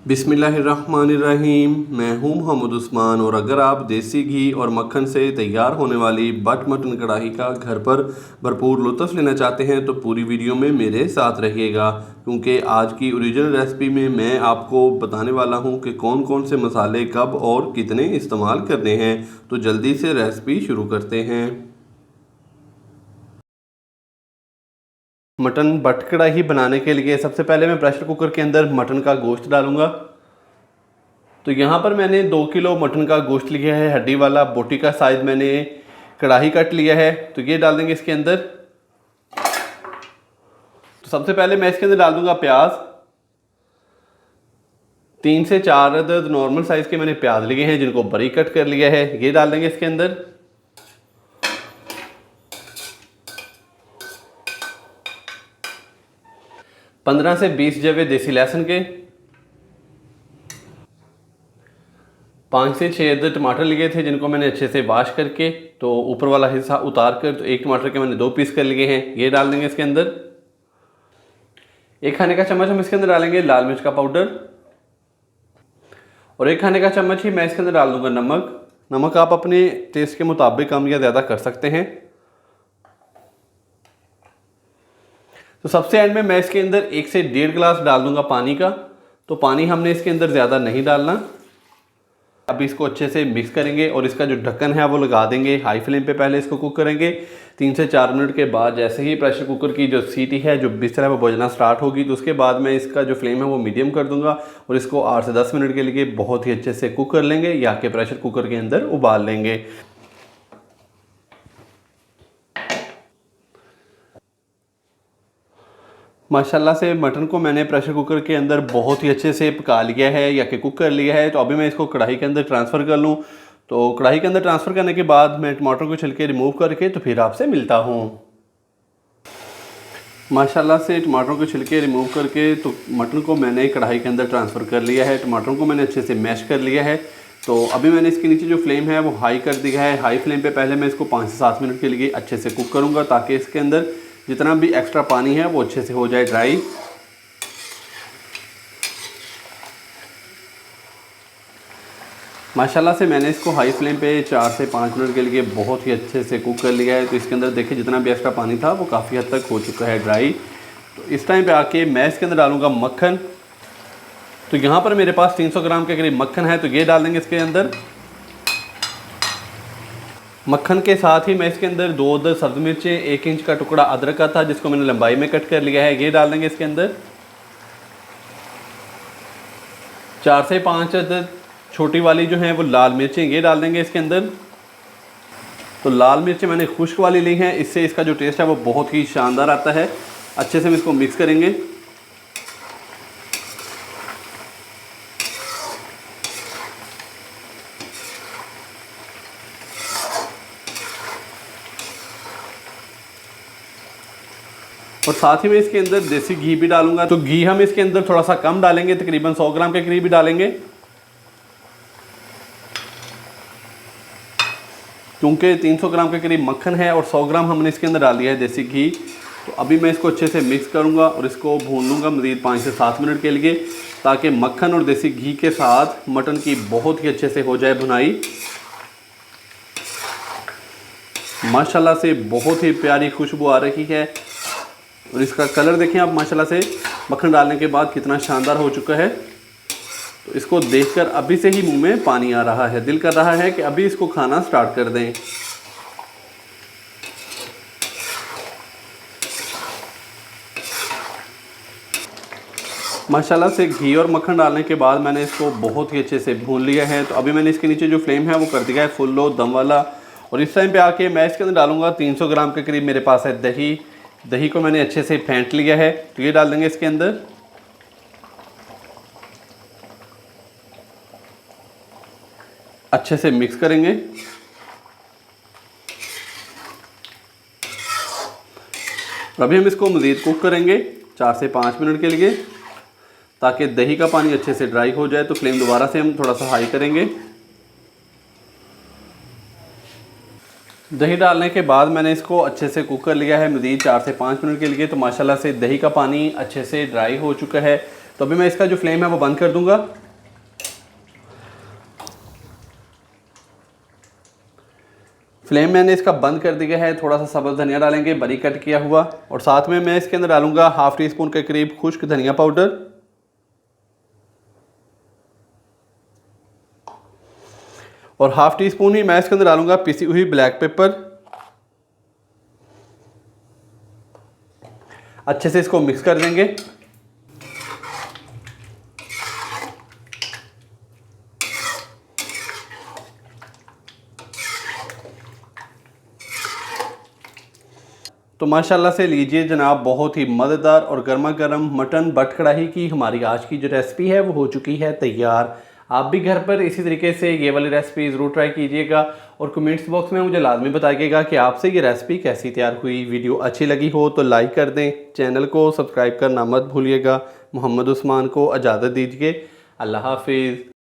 बिस्मिल्लाहिर्रहमानिर्रहीम। मैं हूं मोहम्मद उस्मान और अगर आप देसी घी और मक्खन से तैयार होने वाली बट मटन कढ़ाई का घर पर भरपूर लुत्फ़ लेना चाहते हैं तो पूरी वीडियो में मेरे साथ रहिएगा, क्योंकि आज की ओरिजिनल रेसिपी में मैं आपको बताने वाला हूं कि कौन कौन से मसाले कब और कितने इस्तेमाल करने हैं। तो जल्दी से रेसिपी शुरू करते हैं। मटन बट कढ़ाई बनाने के लिए सबसे पहले मैं प्रेशर कुकर के अंदर मटन का गोश्त डालूंगा। तो यहाँ पर मैंने 2 किलो मटन का गोश्त लिया है, हड्डी वाला, बोटी का साइज मैंने कढ़ाई कट लिया है। तो ये डाल देंगे इसके अंदर। तो सबसे पहले मैं इसके अंदर डाल दूंगा प्याज। 3 से 4 अदद नॉर्मल साइज के मैंने प्याज लिए हैं जिनको बारीक कट कर लिया है, ये डाल देंगे इसके अंदर। पंद्रह से 20 जवे देसी लहसुन के, 5 से 6 अदद टमाटर लिए थे जिनको मैंने अच्छे से वॉश करके तो ऊपर वाला हिस्सा उतार कर तो एक टमाटर के मैंने 2 पीस कर लिए हैं, ये डाल देंगे इसके अंदर। 1 खाने का चम्मच हम इसके अंदर डालेंगे लाल मिर्च का पाउडर और 1 खाने का चम्मच ही मैं इसके अंदर डाल दूंगा नमक। नमक आप अपने टेस्ट के मुताबिक कम या ज़्यादा कर सकते हैं। तो सबसे एंड में मैं इसके अंदर 1 से 1.5 गिलास डाल दूंगा पानी का। तो पानी हमने इसके अंदर ज़्यादा नहीं डालना। अब इसको अच्छे से मिक्स करेंगे और इसका जो ढक्कन है वो लगा देंगे। हाई फ्लेम पे पहले इसको कुक करेंगे। 3 से 4 मिनट के बाद जैसे ही प्रेशर कुकर की जो सीटी है, जो बिस्तर है, वो बजना स्टार्ट होगी तो उसके बाद मैं इसका जो फ्लेम है वो मीडियम कर दूंगा और इसको 8 से 10 मिनट के लिए बहुत ही अच्छे से कुक कर लेंगे या कि प्रेशर कुकर के अंदर उबाल लेंगे। माशाल्लाह से मटन को मैंने प्रेशर कुकर के अंदर बहुत ही अच्छे से पका लिया है या कि कुक कर लिया है। तो अभी मैं इसको कढ़ाई के अंदर ट्रांसफ़र कर लूँ। तो कढ़ाई के अंदर ट्रांसफ़र करने के बाद मैं टमाटर को छिलके रिमूव करके तो फिर आपसे मिलता हूँ। माशाल्लाह से टमाटरों को छिलके रिमूव करके तो मटन को मैंने कढ़ाई के अंदर ट्रांसफ़र कर लिया है। टमाटरों को मैंने अच्छे से मैश कर लिया है। तो अभी मैंने इसके नीचे जो फ्लेम है वो हाई कर दिया है। हाई फ्लेम पे पहले मैं इसको 5 से 7 मिनट के लिए अच्छे से कुक करूँगा ताकि इसके अंदर जितना भी एक्स्ट्रा पानी है वो अच्छे से हो जाए ड्राई। माशाल्लाह से मैंने इसको हाई फ्लेम पे 4 से 5 मिनट के लिए बहुत ही अच्छे से कुक कर लिया है। तो इसके अंदर देखिए जितना भी एक्स्ट्रा पानी था वो काफ़ी हद तक हो चुका है ड्राई। तो इस टाइम पे आके मैं इसके अंदर डालूंगा मक्खन। तो यहाँ पर मेरे पास 300 ग्राम के करीब मक्खन है, तो ये डाल देंगे इसके अंदर। मक्खन के साथ ही मैं इसके अंदर 2 अदद सब्ज़ मिर्चें, 1 इंच का टुकड़ा अदरक का था जिसको मैंने लंबाई में कट कर लिया है, ये डाल देंगे इसके अंदर। 4 से 5 अदद छोटी वाली जो हैं वो लाल मिर्चें, ये डाल देंगे इसके अंदर। तो लाल मिर्चें मैंने खुश्क वाली ली हैं, इससे इसका जो टेस्ट है वो बहुत ही शानदार आता है। अच्छे से हम इसको मिक्स करेंगे। और साथ ही में इसके अंदर देसी घी भी डालूंगा। तो घी हम इसके अंदर थोड़ा सा कम डालेंगे, तकरीबन 100 ग्राम के करीब भी डालेंगे, क्योंकि 300 ग्राम के करीब मक्खन है और 100 ग्राम हमने इसके अंदर डाल दिया है देसी घी। तो अभी मैं इसको अच्छे से मिक्स करूंगा और इसको भून लूँगा मज़ीद 5 से 7 मिनट के लिए, ताकि मक्खन और देसी घी के साथ मटन की बहुत ही अच्छे से हो जाए भुनाई। माशाल्लाह से बहुत ही प्यारी खुशबू आ रही है और इसका कलर देखें आप, माशाल्लाह से मक्खन डालने के बाद कितना शानदार हो चुका है। तो इसको देखकर अभी से ही मुंह में पानी आ रहा है, दिल कर रहा है कि अभी इसको खाना स्टार्ट कर दें। माशाल्लाह से घी और मक्खन डालने के बाद मैंने इसको बहुत ही अच्छे से भून लिया है। तो अभी मैंने इसके नीचे जो फ्लेम है वो कर दिया है फुल लो दम वाला। और इस टाइम पे आके मैं इसके अंदर डालूंगा 300 ग्राम के करीब मेरे पास है दही। दही को मैंने अच्छे से फेंट लिया है, तो ये डाल देंगे इसके अंदर। अच्छे से मिक्स करेंगे। अभी हम इसको मज़ीद कुक करेंगे 4 से 5 मिनट के लिए, ताकि दही का पानी अच्छे से ड्राई हो जाए। तो फ्लेम दोबारा से हम थोड़ा सा हाई करेंगे। दही डालने के बाद मैंने इसको अच्छे से कुक कर लिया है मज़ीद 4 से 5 मिनट के लिए। तो माशाल्लाह से दही का पानी अच्छे से ड्राई हो चुका है। तो अभी मैं इसका जो फ्लेम है वो बंद कर दूंगा। फ्लेम मैंने इसका बंद कर दिया है। थोड़ा सा सब्ज़ धनिया डालेंगे बारीक कट किया हुआ, और साथ में मैं इसके अंदर डालूंगा हाफ टी स्पून के करीब खुश्क धनिया पाउडर, और हाफ टी स्पून ही मैं इसके अंदर डालूंगा पिसी हुई ब्लैक पेपर। अच्छे से इसको मिक्स कर देंगे। तो माशाल्लाह से लीजिए जनाब, बहुत ही मज़ेदार और गर्मा गर्म मटन बट कढ़ाई की हमारी आज की जो रेसिपी है वो हो चुकी है तैयार। आप भी घर पर इसी तरीके से ये वाली रेसिपी ज़रूर ट्राई कीजिएगा, और कमेंट्स बॉक्स में मुझे लाजमी बताइएगा कि आपसे ये रेसिपी कैसी तैयार हुई। वीडियो अच्छी लगी हो तो लाइक कर दें, चैनल को सब्सक्राइब करना मत भूलिएगा। मोहम्मद उस्मान को इजाज़त दीजिए। अल्लाह हाफिज़।